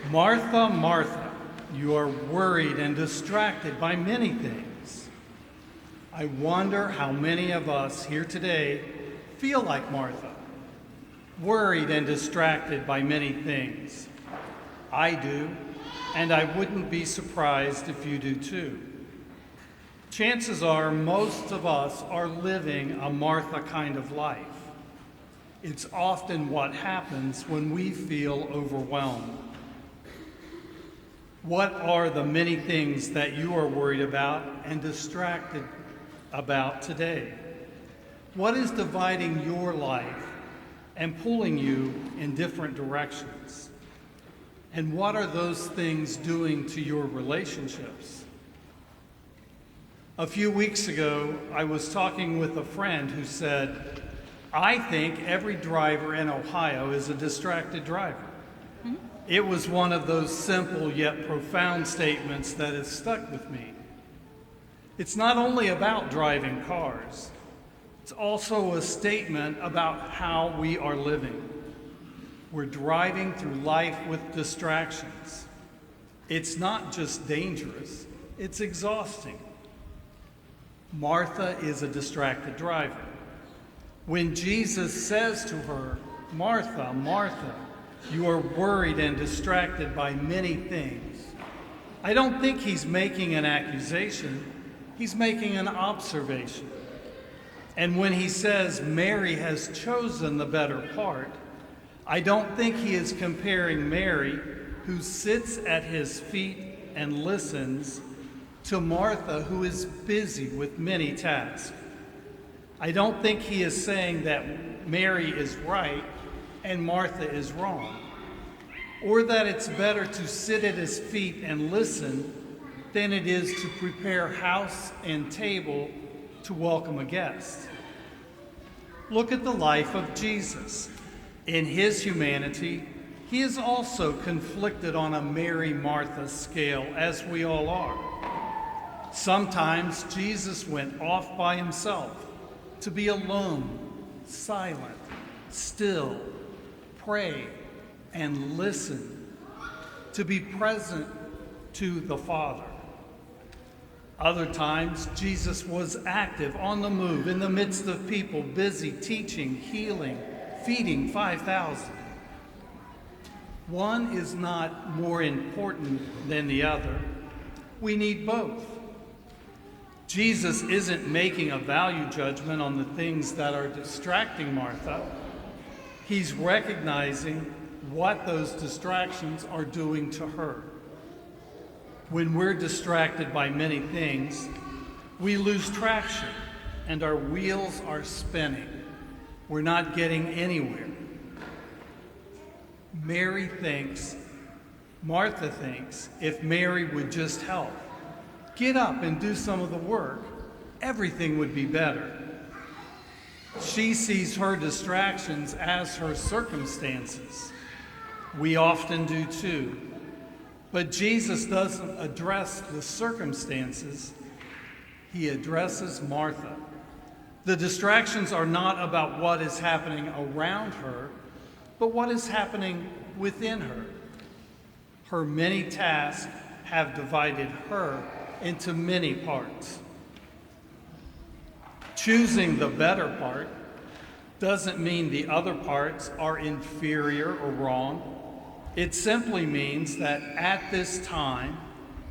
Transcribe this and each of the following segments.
Martha, Martha, you are worried and distracted by many things. I wonder how many of us here today feel like Martha, worried and distracted by many things. I do, and I wouldn't be surprised if you do too. Chances are most of us are living a Martha kind of life. It's often what happens when we feel overwhelmed. What are the many things that you are worried about and distracted about today? What is dividing your life and pulling you in different directions? And what are those things doing to your relationships? A few weeks ago, I was talking with a friend who said, I think every driver in Ohio is a distracted driver. It was one of those simple yet profound statements that has stuck with me. It's not only about driving cars, it's also a statement about how we are living. We're driving through life with distractions. It's not just dangerous, it's exhausting. Martha is a distracted driver. When Jesus says to her, Martha, Martha, you are worried and distracted by many things, I don't think he's making an accusation, he's making an observation. And when he says Mary has chosen the better part, I don't think he is comparing Mary, who sits at his feet and listens, to Martha, who is busy with many tasks. I don't think he is saying that Mary is right and Martha is wrong, or that it's better to sit at his feet and listen than it is to prepare house and table to welcome a guest. Look at the life of Jesus. In his humanity, he is also conflicted on a Mary-Martha scale, as we all are. Sometimes Jesus went off by himself to be alone, silent, still, pray, and listen, to be present to the Father. Other times, Jesus was active, on the move, in the midst of people, busy teaching, healing, feeding 5,000. One is not more important than the other. We need both. Jesus isn't making a value judgment on the things that are distracting Martha. He's recognizing what those distractions are doing to her. When we're distracted by many things, we lose traction and our wheels are spinning. We're not getting anywhere. Martha thinks, if Mary would just help, get up and do some of the work, everything would be better. She sees her distractions as her circumstances. We often do too. But Jesus doesn't address the circumstances. He addresses Martha. The distractions are not about what is happening around her, but what is happening within her. Her many tasks have divided her into many parts. Choosing the better part doesn't mean the other parts are inferior or wrong. It simply means that at this time,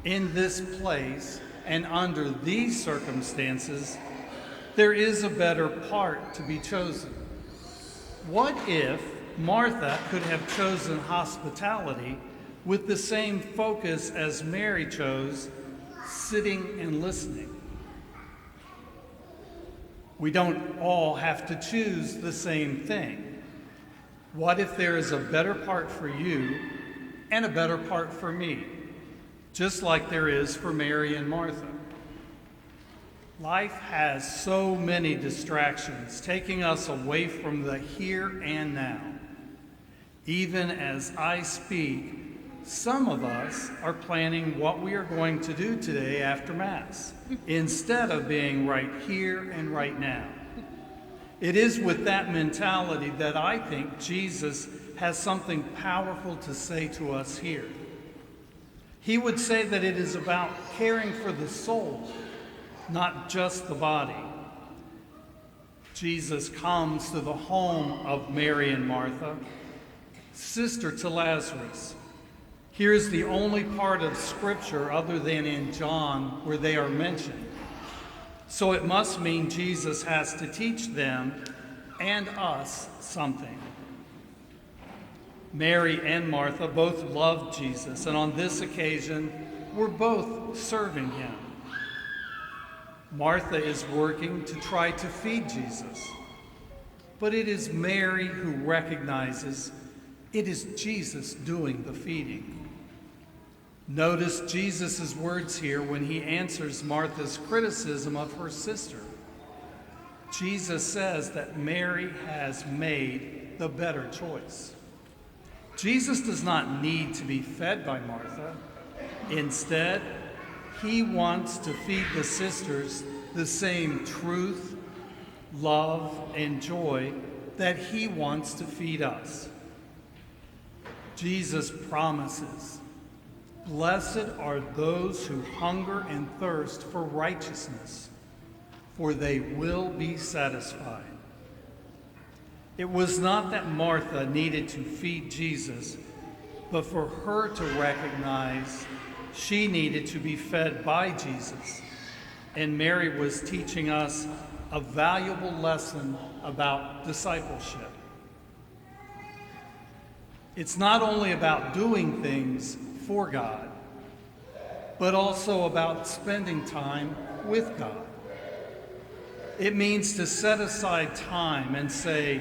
in this place, and under these circumstances, there is a better part to be chosen. What if Martha could have chosen hospitality with the same focus as Mary chose, sitting and listening? We don't all have to choose the same thing. What if there is a better part for you and a better part for me, just like there is for Mary and Martha? Life has so many distractions, taking us away from the here and now. Even as I speak, some of us are planning what we are going to do today after Mass, instead of being right here and right now. It is with that mentality that I think Jesus has something powerful to say to us here. He would say that it is about caring for the soul, not just the body. Jesus comes to the home of Mary and Martha, sister to Lazarus. Here's the only part of Scripture other than in John where they are mentioned. So it must mean Jesus has to teach them and us something. Mary and Martha both loved Jesus, and on this occasion were both serving him. Martha is working to try to feed Jesus, but it is Mary who recognizes it is Jesus doing the feeding. Notice Jesus' words here when he answers Martha's criticism of her sister. Jesus says that Mary has made the better choice. Jesus does not need to be fed by Martha. Instead, he wants to feed the sisters the same truth, love, and joy that he wants to feed us. Jesus promises, "Blessed are those who hunger and thirst for righteousness, for they will be satisfied." It was not that Martha needed to feed Jesus, but for her to recognize she needed to be fed by Jesus. And Mary was teaching us a valuable lesson about discipleship. It's not only about doing things for God, but also about spending time with God. It means to set aside time and say,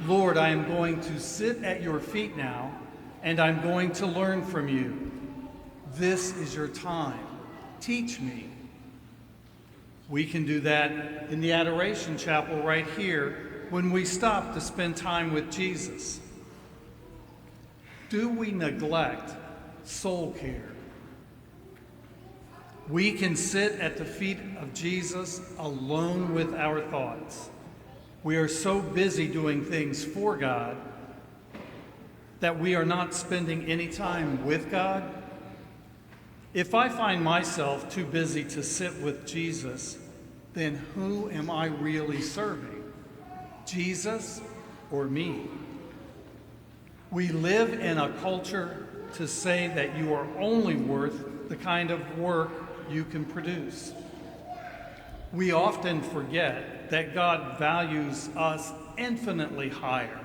"Lord, I am going to sit at your feet now, and I'm going to learn from you. This is your time. Teach me." We can do that in the Adoration Chapel right here when we stop to spend time with Jesus. Do we neglect soul care? We can sit at the feet of Jesus alone with our thoughts. We are so busy doing things for God that we are not spending any time with God. If I find myself too busy to sit with Jesus, then who am I really serving? Jesus or me? We live in a culture to say that you are only worth the kind of work you can produce. We often forget that God values us infinitely higher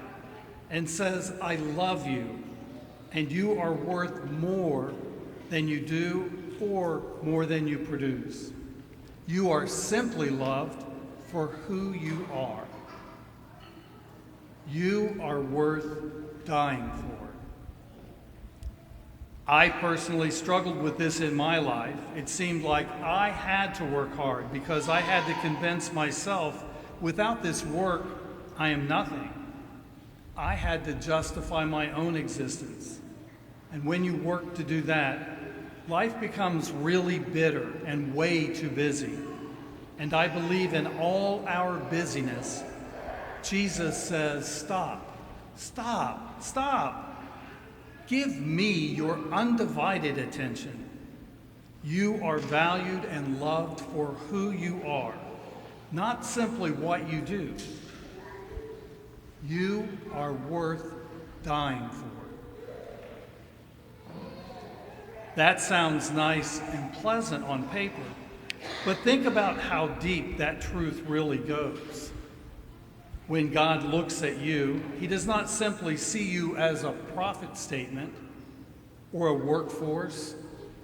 and says, "I love you, and you are worth more than you do or more than you produce. You are simply loved for who you are. You are worth dying for." I personally struggled with this in my life. It seemed like I had to work hard because I had to convince myself, without this work, I am nothing. I had to justify my own existence. And when you work to do that, life becomes really bitter and way too busy. And I believe in all our busyness, Jesus says, "Stop, stop, stop. Give me your undivided attention. You are valued and loved for who you are, not simply what you do. You are worth dying for." That sounds nice and pleasant on paper, but think about how deep that truth really goes. When God looks at you, he does not simply see you as a profit statement or a workforce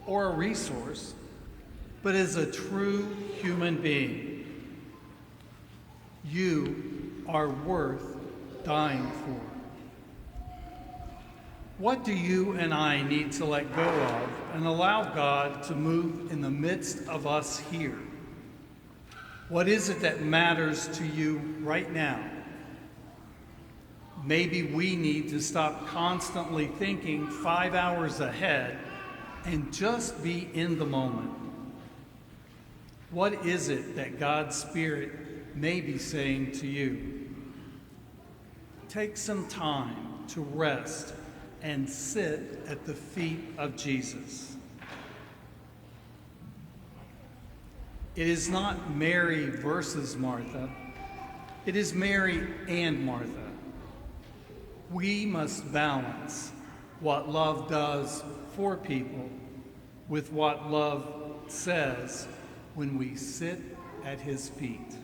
or a resource, but as a true human being. You are worth dying for. What do you and I need to let go of and allow God to move in the midst of us here? What is it that matters to you right now? Maybe we need to stop constantly thinking 5 hours ahead and just be in the moment. What is it that God's Spirit may be saying to you? Take some time to rest and sit at the feet of Jesus. It is not Mary versus Martha. It is Mary and Martha. We must balance what love does for people with what love says when we sit at his feet.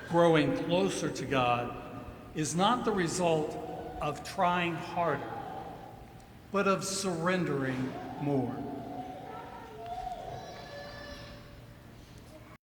Growing closer to God is not the result of trying harder, but of surrendering more.